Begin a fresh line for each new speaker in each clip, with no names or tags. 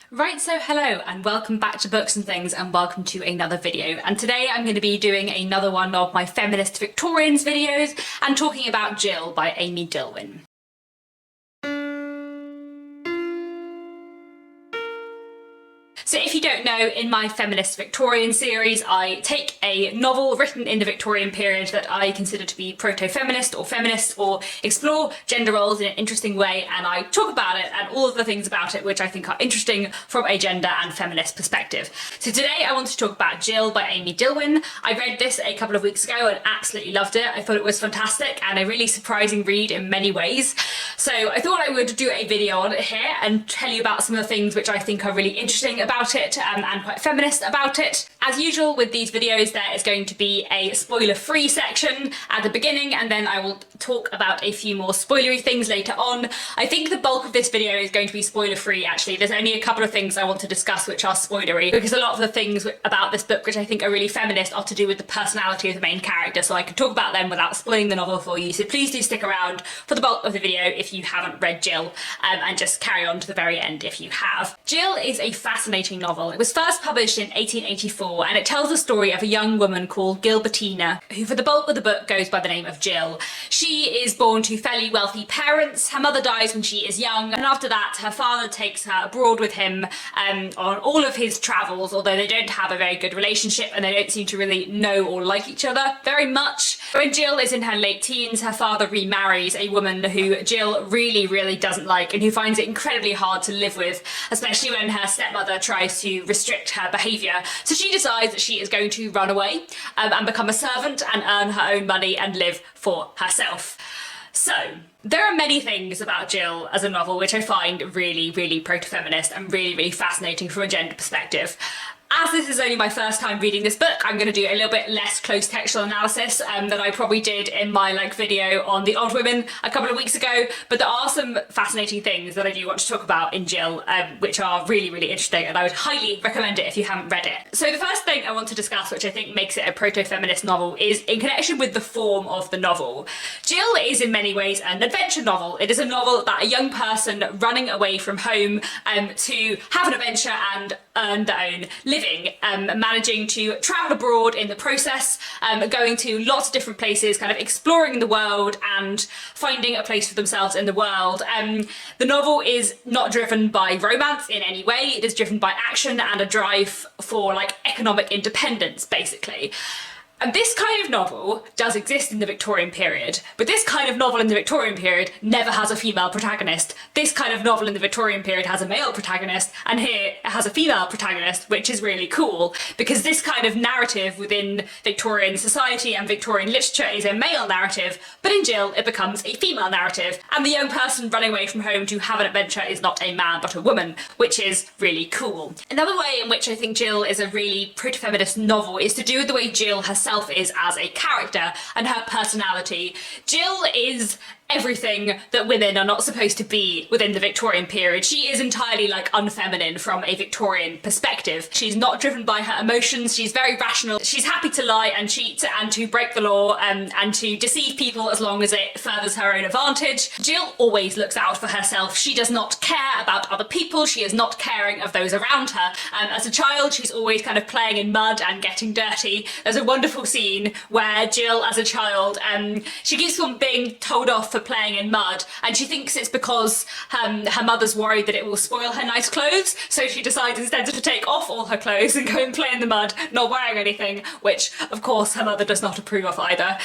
Right, so hello and welcome back to Books and Things and welcome to another video. And today I'm going to be doing another one of my feminist Victorians videos and talking about Jill by Amy Dillwyn. So if you don't know, in my Feminist Victorian series, I take a novel written in the Victorian period that I consider to be proto-feminist or feminist or explore gender roles in an interesting way, and I talk about it and all of the things about it which I think are interesting from a gender and feminist perspective. So today I want to talk about Jill by Amy Dillwyn. I read this a couple of weeks ago and absolutely loved it. I thought it was fantastic and a really surprising read in many ways. So I thought I would do a video on it here and tell you about some of the things which I think are really interesting about it and quite feminist about it. As usual with these videos, there is going to be a spoiler-free section at the beginning, and then I will talk about a few more spoilery things later on. I think the bulk of this video is going to be spoiler-free actually. There's only a couple of things I want to discuss which are spoilery, because a lot of the things about this book which I think are really feminist are to do with the personality of the main character, so I can talk about them without spoiling the novel for you. So please do stick around for the bulk of the video if you haven't read Jill, and just carry on to the very end if you have. Jill is a fascinating novel. It was first published in 1884 and it tells the story of a young woman called Gilbertina, who for the bulk of the book goes by the name of Jill. She is born to fairly wealthy parents. Her mother dies when she is young, and after that her father takes her abroad with him on all of his travels, although they don't have a very good relationship and they don't seem to really know or like each other very much. When Jill is in her late teens, her father remarries a woman who Jill really doesn't like and who finds it incredibly hard to live with, especially when her stepmother tries to restrict her behaviour. So she decides that she is going to run away and become a servant and earn her own money and live for herself. So there are many things about Jill as a novel which I find really proto-feminist and really fascinating from a gender perspective. As this is only my first time reading this book, I'm going to do a little bit less close textual analysis than I probably did in my video on the odd women a couple of weeks ago, but there are some fascinating things that I do want to talk about in Jill which are really interesting, and I would highly recommend it if you haven't read it. So the first thing I want to discuss, which I think makes it a proto-feminist novel, is in connection with the form of the novel. Jill is in many ways an adventure novel. It is a novel about a young person running away from home to have an adventure and earn their own living, managing to travel abroad in the process, going to lots of different places, kind of exploring the world and finding a place for themselves in the world. The novel is not driven by romance in any way. It is driven by action and a drive for economic independence, basically. And this kind of novel does exist in the Victorian period, but this kind of novel in the Victorian period never has a female protagonist. This kind of novel in the Victorian period has a male protagonist, and here it has a female protagonist, which is really cool, because this kind of narrative within Victorian society and Victorian literature is a male narrative, but in Jill it becomes a female narrative, and the young person running away from home to have an adventure is not a man but a woman, which is really cool. Another way in which I think Jill is a really proto-feminist novel is to do with the way Jill herself is as a character and her personality. Jill is everything that women are not supposed to be within the Victorian period. She is entirely unfeminine from a Victorian perspective. She's not driven by her emotions, she's very rational, she's happy to lie and cheat and to break the law and to deceive people as long as it furthers her own advantage. Jill always looks out for herself. She does not care about other people, she is not caring of those around her. As a child she's always kind of playing in mud and getting dirty. There's a wonderful scene where Jill as a child, she keeps on being told off for playing in mud, and she thinks it's because her mother's worried that it will spoil her nice clothes, so she decides instead to take off all her clothes and go and play in the mud, not wearing anything, which of course her mother does not approve of either.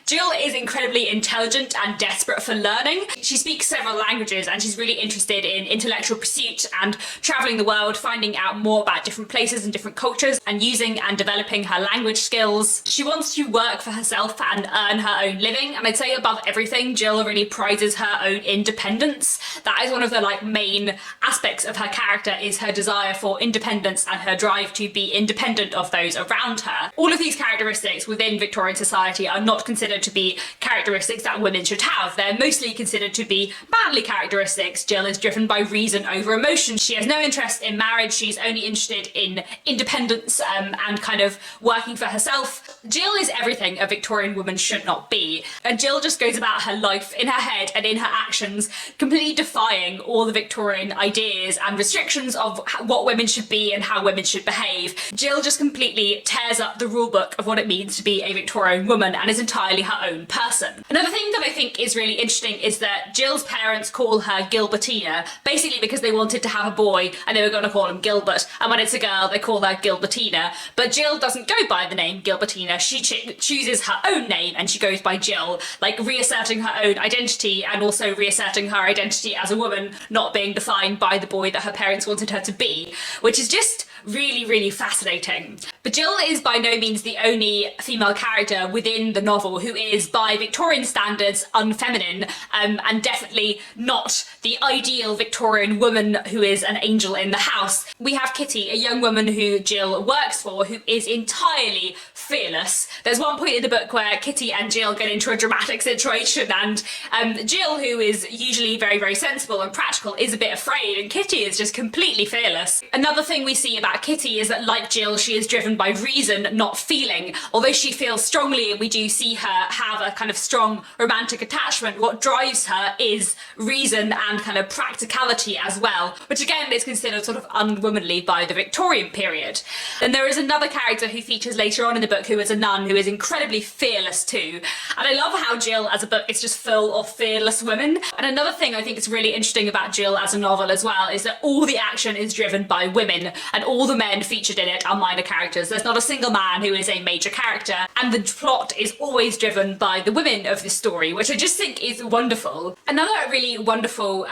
Jill is incredibly intelligent and desperate for learning. She speaks several languages and she's really interested in intellectual pursuit and travelling the world, finding out more about different places and different cultures and using and developing her language skills. She wants to work for herself and earn her own living, and I'd say above everything Jill really prizes her own independence. That is one of the main aspects of her character, is her desire for independence and her drive to be independent of those around her. All of these characteristics within Victorian society are not considered to be characteristics that women should have. They're mostly considered to be manly characteristics. Jill is driven by reason over emotion. She has no interest in marriage. She's only interested in independence and kind of working for herself. Jill is everything a Victorian woman should not be, and Jill just goes about her life in her head and in her actions, completely defying all the Victorian ideas and restrictions of what women should be and how women should behave. Jill just completely tears up the rulebook of what it means to be a Victorian woman and is entirely her own person. Another thing that I think is really interesting is that Jill's parents call her Gilbertina, basically because they wanted to have a boy and they were going to call him Gilbert, and when it's a girl they call her Gilbertina. But Jill doesn't go by the name Gilbertina, she chooses her own name and she goes by Jill, like reasserting her own identity and also reasserting her identity as a woman, not being defined by the boy that her parents wanted her to be, which is just really, really fascinating. But Jill is by no means the only female character within the novel who is, by Victorian standards, unfeminine, and definitely not the ideal Victorian woman who is an angel in the house. We have Kitty, a young woman who Jill works for, who is entirely fearless. There's one point in the book where Kitty and Jill get into a dramatic situation, and Jill, who is usually very, very sensible and practical, is a bit afraid, and Kitty is just completely fearless. Another thing we see about Kitty is that, like Jill, she is driven by reason, not feeling. Although she feels strongly, we do see her have a kind of strong romantic attachment. What drives her is reason and kind of practicality as well, which again is considered sort of unwomanly by the Victorian period. Then there is another character who features later on in the book who is a nun, who is incredibly fearless too. And I love how Jill as a book is just full of fearless women. And another thing I think is really interesting about Jill as a novel as well is that all the action is driven by women, and all the men featured in it are minor characters. There's not a single man who is a major character, and the plot is always driven by the women of this story, which I just think is wonderful. Another really wonderful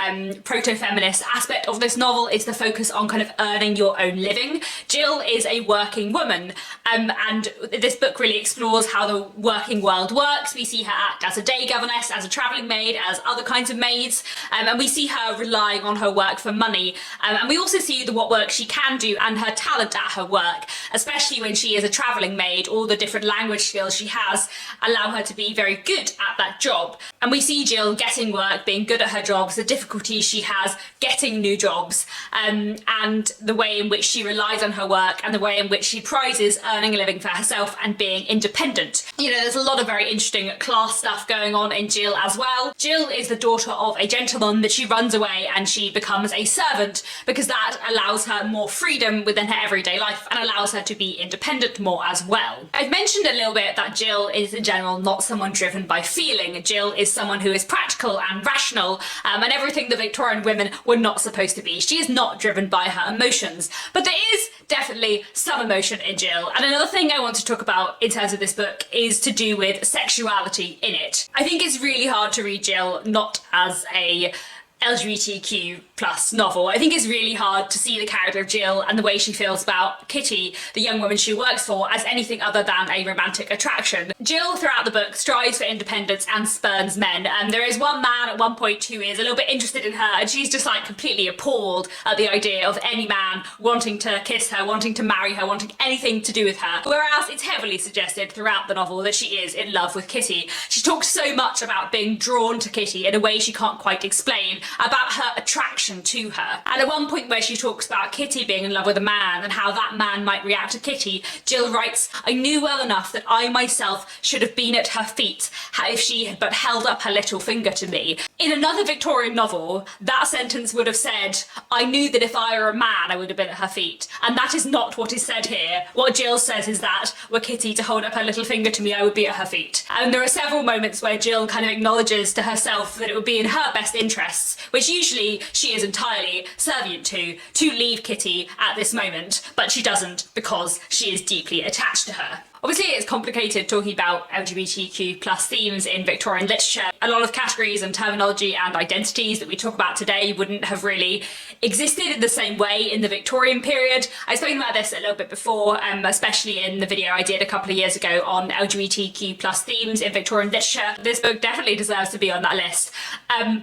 proto-feminist aspect of this novel is the focus on kind of earning your own living. Jill is a working woman, and this book really explores how the working world works. We see her act as a day governess, as a travelling maid, as other kinds of maids, and we see her relying on her work for money, and we also see what work she can do and her talent at her work, especially when she is a travelling maid. All the different language skills she has allow her to be very good at that job. And we see Jill getting work, being good at her jobs, the difficulties she has getting new jobs, and the way in which she relies on her work and the way in which she prizes earning a living for herself and being independent. You know, there's a lot of very interesting class stuff going on in Jill as well. Jill is the daughter of a gentleman, that she runs away and she becomes a servant because that allows her more freedom within her everyday life and allows her to be independent more as well. I've mentioned a little bit that Jill is in general not someone driven by feeling. Jill is someone who is practical and rational, and everything the Victorian women were not supposed to be. She is not driven by her emotions, but there is definitely some emotion in Jill. And another thing I want to talk about in terms of this book is to do with sexuality in it. I think it's really hard to read Jill not as a LGBTQ plus novel. I think it's really hard to see the character of Jill and the way she feels about Kitty, the young woman she works for, as anything other than a romantic attraction. Jill throughout the book strives for independence and spurns men, and there is one man at one point who is a little bit interested in her, and she's just like completely appalled at the idea of any man wanting to kiss her, wanting to marry her, wanting anything to do with her. Whereas it's heavily suggested throughout the novel that she is in love with Kitty. She talks so much about being drawn to Kitty in a way she can't quite explain, about her attraction to her. And at one point where she talks about Kitty being in love with a man and how that man might react to Kitty, Jill writes, "I knew well enough that I myself should have been at her feet if she had but held up her little finger to me." In another Victorian novel, that sentence would have said, "I knew that if I were a man I would have been at her feet." And that is not what is said here. What Jill says is that were Kitty to hold up her little finger to me, I would be at her feet. And there are several moments where Jill kind of acknowledges to herself that it would be in her best interests, which usually she is entirely servient to leave Kitty at this moment, but she doesn't because she is deeply attached to her. Obviously, it's complicated talking about LGBTQ plus themes in Victorian literature. A lot of categories and terminology and identities that we talk about today wouldn't have really existed in the same way in the Victorian period. I've spoken about this a little bit before, especially in the video I did a couple of years ago on LGBTQ plus themes in Victorian literature. This book definitely deserves to be on that list.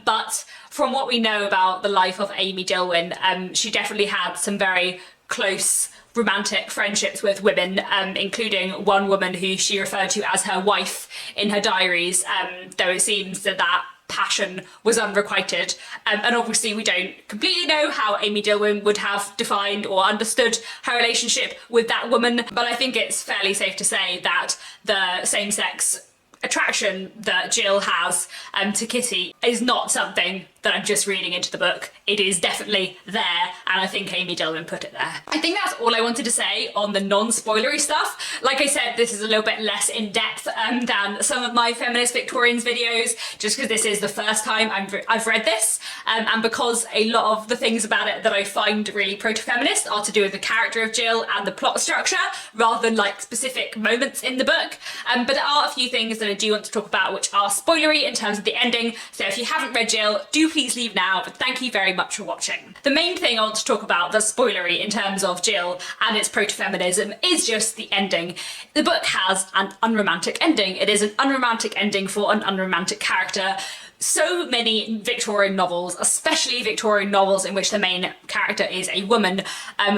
But from what we know about the life of Amy Dillwyn, she definitely had some very close romantic friendships with women, including one woman who she referred to as her wife in her diaries, though it seems that passion was unrequited. And obviously we don't completely know how Amy Dillwyn would have defined or understood her relationship with that woman, but I think it's fairly safe to say that the same-sex attraction that Jill has to Kitty is not something that I'm just reading into the book. It is definitely there, and I think Amy Dillwyn put it there. I think that's all I wanted to say on the non-spoilery stuff. Like I said, this is a little bit less in-depth than some of my feminist Victorians videos, just because this is the first time I've read this, and because a lot of the things about it that I find really proto-feminist are to do with the character of Jill and the plot structure, rather than like specific moments in the book. But there are a few things that I do want to talk about which are spoilery in terms of the ending, so if you haven't read Jill, do please leave now, but thank you very much for watching. The main thing I want to talk about that's spoilery in terms of Jill and its proto-feminism is just the ending. The book has an unromantic ending. It is an unromantic ending for an unromantic character. So many Victorian novels, especially Victorian novels in which the main character is a woman,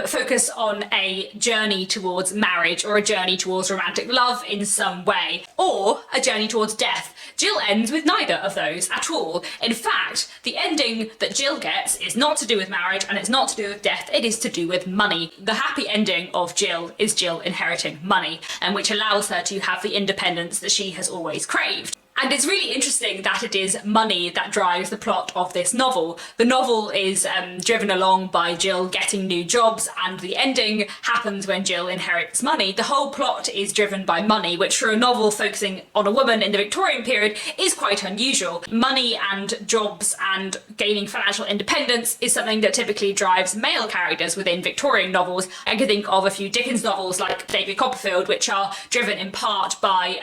focus on a journey towards marriage or a journey towards romantic love in some way, or a journey towards death. Jill ends with neither of those at all. In fact, the ending that Jill gets is not to do with marriage and it's not to do with death, it is to do with money. The happy ending of Jill is Jill inheriting money, and which allows her to have the independence that she has always craved. And it's really interesting that it is money that drives the plot of this novel. The novel is driven along by Jill getting new jobs, and the ending happens when Jill inherits money. The whole plot is driven by money, which for a novel focusing on a woman in the Victorian period is quite unusual. Money and jobs and gaining financial independence is something that typically drives male characters within Victorian novels. I can think of a few Dickens novels like David Copperfield, which are driven in part by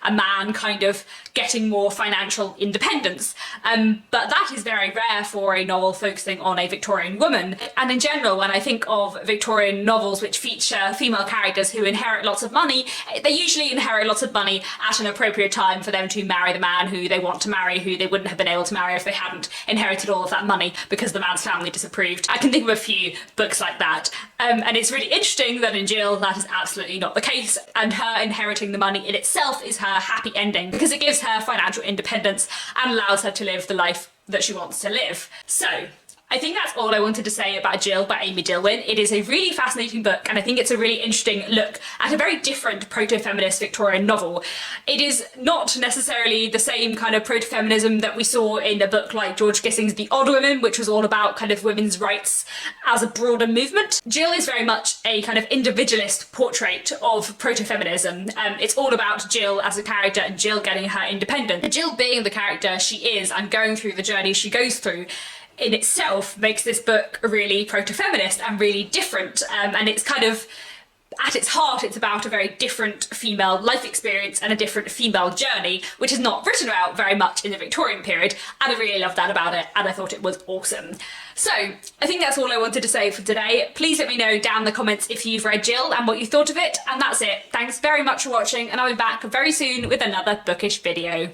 a man kind of getting more financial independence. But that is very rare for a novel focusing on a Victorian woman. And in general, when I think of Victorian novels which feature female characters who inherit lots of money, they usually inherit lots of money at an appropriate time for them to marry the man who they want to marry, who they wouldn't have been able to marry if they hadn't inherited all of that money because the man's family disapproved. I can think of a few books like that. And it's really interesting that in Jill that is absolutely not the case, and her inheriting the money in itself is her happy ending because it gives her financial independence and allows her to live the life that she wants to live. So I think that's all I wanted to say about Jill by Amy Dillwyn. It is a really fascinating book, and I think it's a really interesting look at a very different proto-feminist Victorian novel. It is not necessarily the same kind of proto-feminism that we saw in a book like George Gissing's The Odd Women, which was all about kind of women's rights as a broader movement. Jill is very much a kind of individualist portrait of proto-feminism. It's all about Jill as a character and Jill getting her independence. Jill being the character she is and going through the journey she goes through in itself makes this book really proto-feminist and really different, and it's kind of, at its heart, it's about a very different female life experience and a different female journey, which is not written about very much in the Victorian period, and I really loved that about it, and I thought it was awesome. So, I think that's all I wanted to say for today. Please let me know down in the comments if you've read Jill and what you thought of it, and that's it. Thanks very much for watching, and I'll be back very soon with another bookish video.